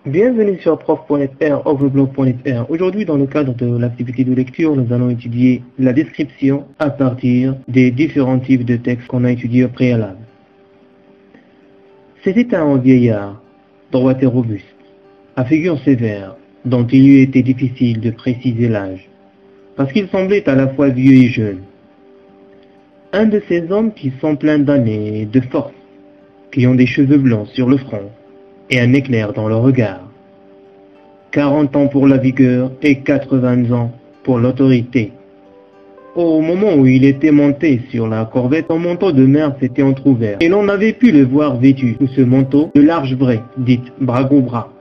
Bienvenue sur prof.fr, overblog.fr. Aujourd'hui, dans le cadre de l'activité de lecture, nous allons étudier la description à partir des différents types de textes qu'on a étudiés au préalable. C'était un vieillard, droit et robuste, à figure sévère, dont il lui était difficile de préciser l'âge, parce qu'il semblait à la fois vieux et jeune. Un de ces hommes qui sont pleins d'années et de force, qui ont des cheveux blancs sur le front et un éclair dans le regard. 40 ans pour la vigueur et 80 ans pour l'autorité. Au moment où il était monté sur la corvette, son manteau de mer s'était entrouvert, et l'on avait pu le voir vêtu sous ce manteau de larges braies, dites brago-bras,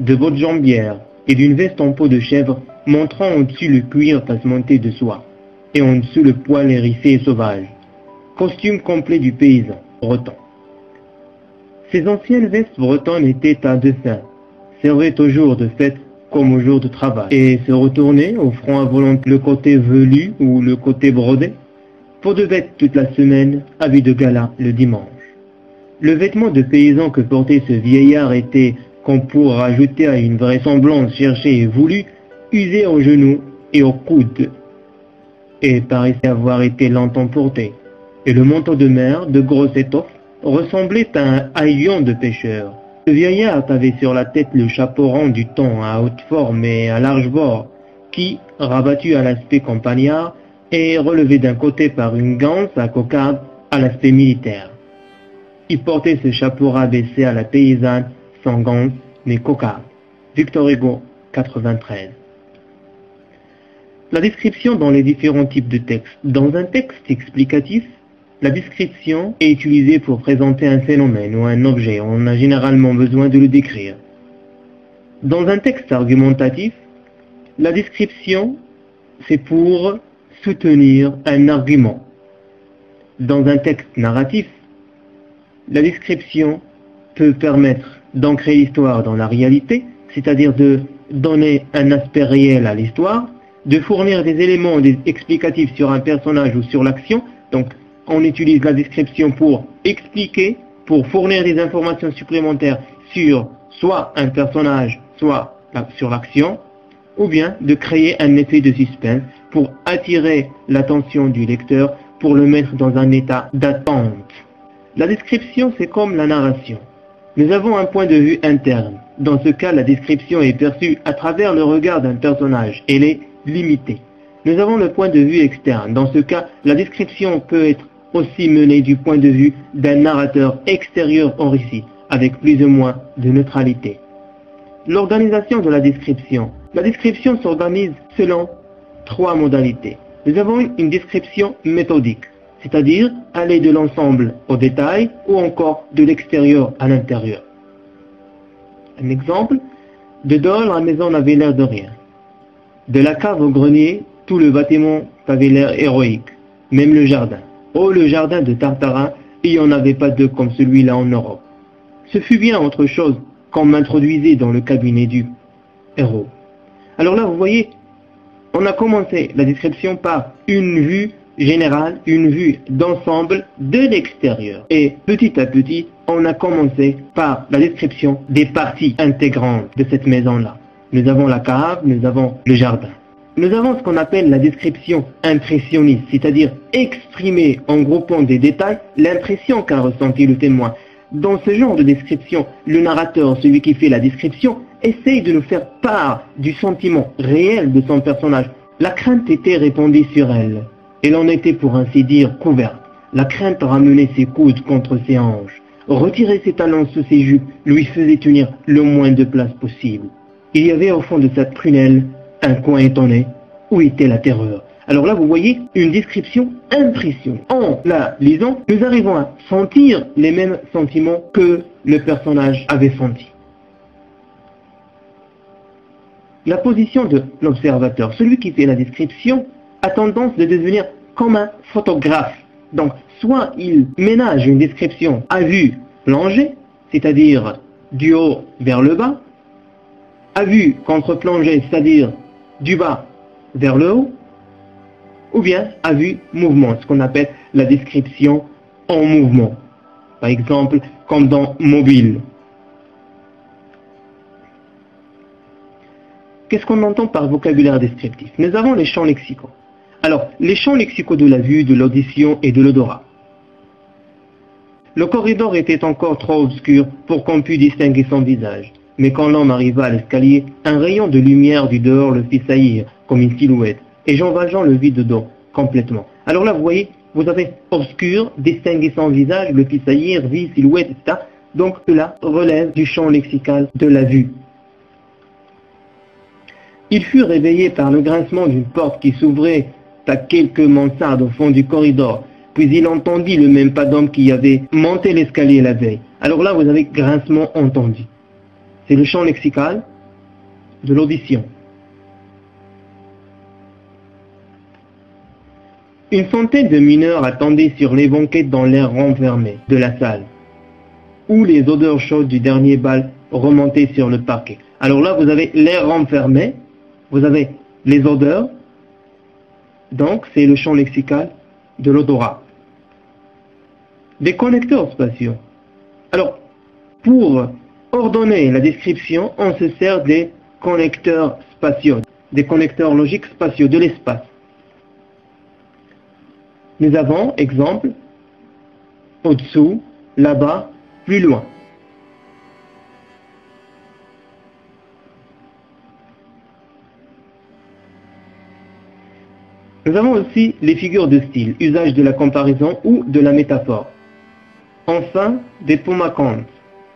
de bottes jambières et d'une veste en peau de chèvre montrant au-dessus le cuir passementé de soie, et en dessous le poil hérissé et sauvage, costume complet du paysan breton. Ces anciennes vestes bretonnes étaient à deux fins, servaient au jour de fête comme au jour de travail, et se retournaient, offrant à volonté le côté velu ou le côté brodé, pour de bêtes toute la semaine, habits de gala le dimanche. Le vêtement de paysan que portait ce vieillard était, comme pour rajouter à une vraisemblance cherchée et voulue, usé aux genoux et aux coudes, et paraissait avoir été longtemps porté, et le manteau de mer, de grosse étoffe, ressemblait à un haillon de pêcheur. Le vieillard avait sur la tête le chapeau rond du thon à haute forme et à large bord, qui, rabattu à l'aspect campagnard, est relevé d'un côté par une ganse à cocarde à l'aspect militaire. Il portait ce chapeau rabaissé à la paysanne, sans ganse mais cocarde. Victor Hugo, 93. La description dans les différents types de textes. Dans un texte explicatif, la description est utilisée pour présenter un phénomène ou un objet. On a généralement besoin de le décrire. Dans un texte argumentatif, la description, c'est pour soutenir un argument. Dans un texte narratif, la description peut permettre d'ancrer l'histoire dans la réalité, c'est-à-dire de donner un aspect réel à l'histoire, de fournir des éléments explicatifs sur un personnage ou sur l'action. Donc, on utilise la description pour expliquer, pour fournir des informations supplémentaires sur soit un personnage, soit sur l'action, ou bien de créer un effet de suspense pour attirer l'attention du lecteur, pour le mettre dans un état d'attente. La description, c'est comme la narration. Nous avons un point de vue interne. Dans ce cas, la description est perçue à travers le regard d'un personnage. Elle est limitée. Nous avons le point de vue externe. Dans ce cas, la description peut être aussi menée du point de vue d'un narrateur extérieur au récit, avec plus ou moins de neutralité. L'organisation de la description. La description s'organise selon trois modalités. Nous avons une description méthodique, c'est-à-dire aller de l'ensemble au détail ou encore de l'extérieur à l'intérieur. Un exemple, dedans la maison n'avait l'air de rien. De la cave au grenier, tout le bâtiment avait l'air héroïque, même le jardin. Oh, le jardin de Tartarin, il n'y en avait pas deux comme celui-là en Europe. Ce fut bien autre chose qu'on m'introduisait dans le cabinet du héros. Alors là, vous voyez, on a commencé la description par une vue générale, une vue d'ensemble de l'extérieur. Et petit à petit, on a commencé par la description des parties intégrantes de cette maison-là. Nous avons la cave, nous avons le jardin. Nous avons ce qu'on appelle la description impressionniste, c'est-à-dire exprimer en groupant des détails l'impression qu'a ressenti le témoin. Dans ce genre de description, le narrateur, celui qui fait la description, essaye de nous faire part du sentiment réel de son personnage. La crainte était répandue sur elle. Elle en était pour ainsi dire couverte. La crainte ramenait ses coudes contre ses hanches. Retirer ses talons sous ses jupes lui faisait tenir le moins de place possible. Il y avait au fond de sa prunelle un coin étonné où était la terreur. Alors là, vous voyez une description impressionnante. En la lisant, nous arrivons à sentir les mêmes sentiments que le personnage avait senti. La position de l'observateur, celui qui fait la description, a tendance de devenir comme un photographe. Donc, soit il ménage une description à vue plongée, c'est-à-dire du haut vers le bas, à vue contre-plongée, c'est-à-dire du bas vers le haut, ou bien à vue mouvement, ce qu'on appelle la description en mouvement. Par exemple, comme dans mobile. qu'est-ce qu'on entend par vocabulaire descriptif? Nous avons les champs lexicaux. Alors, les champs lexicaux de la vue, de l'audition et de l'odorat. Le corridor était encore trop obscur pour qu'on pût distinguer son visage. Mais quand l'homme arriva à l'escalier, un rayon de lumière du dehors le fit saillir comme une silhouette. Et Jean Valjean le vit dedans, complètement. Alors là, vous voyez, vous avez obscur, distinguer son visage, le fit saillir, vie, silhouette, etc. Donc cela relève du champ lexical de la vue. Il fut réveillé par le grincement d'une porte qui s'ouvrait à quelques mansardes au fond du corridor. Puis il entendit le même pas d'homme qui avait monté l'escalier la veille. Alors là, vous avez grincement entendu. C'est le champ lexical de l'audition. Une centaine de mineurs attendaient sur les banquettes dans l'air renfermé de la salle, où les odeurs chaudes du dernier bal remontaient sur le parquet. Alors là, vous avez l'air renfermé, vous avez les odeurs, donc c'est le champ lexical de l'odorat. Des connecteurs spatiaux. Alors, pour ordonner la description, on se sert des connecteurs spatiaux, des connecteurs logiques spatiaux de l'espace. Nous avons, exemple, au-dessous, là-bas, plus loin. Nous avons aussi les figures de style, usage de la comparaison ou de la métaphore. Enfin, des pomacantes,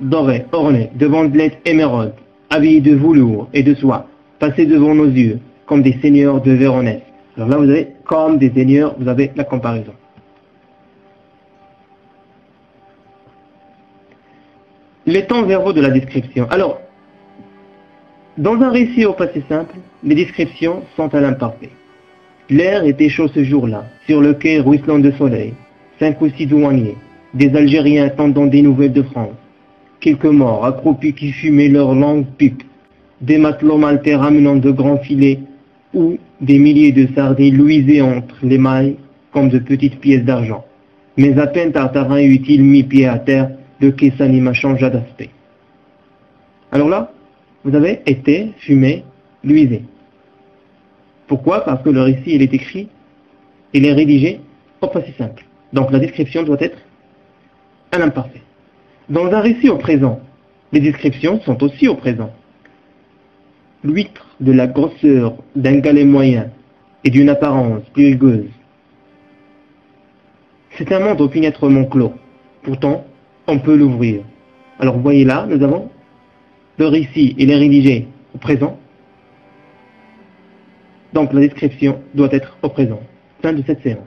dorés, ornés, de bandelettes émeraudes, habillés de velours et de soie, passés devant nos yeux, comme des seigneurs de Véronèse. Alors là, vous avez, comme des seigneurs, vous avez la comparaison. Les temps verbaux de la description. Alors, dans un récit au passé simple, les descriptions sont à l'imparfait. L'air était chaud ce jour-là, sur le quai ruisselant de soleil, 5 ou 6 douaniers, des Algériens attendant des nouvelles de France, quelques morts accroupis qui fumaient leurs longues pipes, des matelots maltais ramenant de grands filets, ou des milliers de sardines luisaient entre les mailles comme de petites pièces d'argent. Mais à peine Tartarin eut-il mis pied à terre, le quai s'anima, changea d'aspect. Alors là, vous avez été, fumé, luisé. Pourquoi? Parce que le récit, il est écrit, il est rédigé au passé simple. Donc la description doit être à l'imparfait. Dans un récit au présent, les descriptions sont aussi au présent. L'huître de la grosseur d'un galet moyen et d'une apparence plus rugueuse. C'est un monde opiniâtrement clos. Pourtant, on peut l'ouvrir. Alors vous voyez là, nous avons le récit, il est rédigé au présent. Donc la description doit être au présent. Fin de cette séance.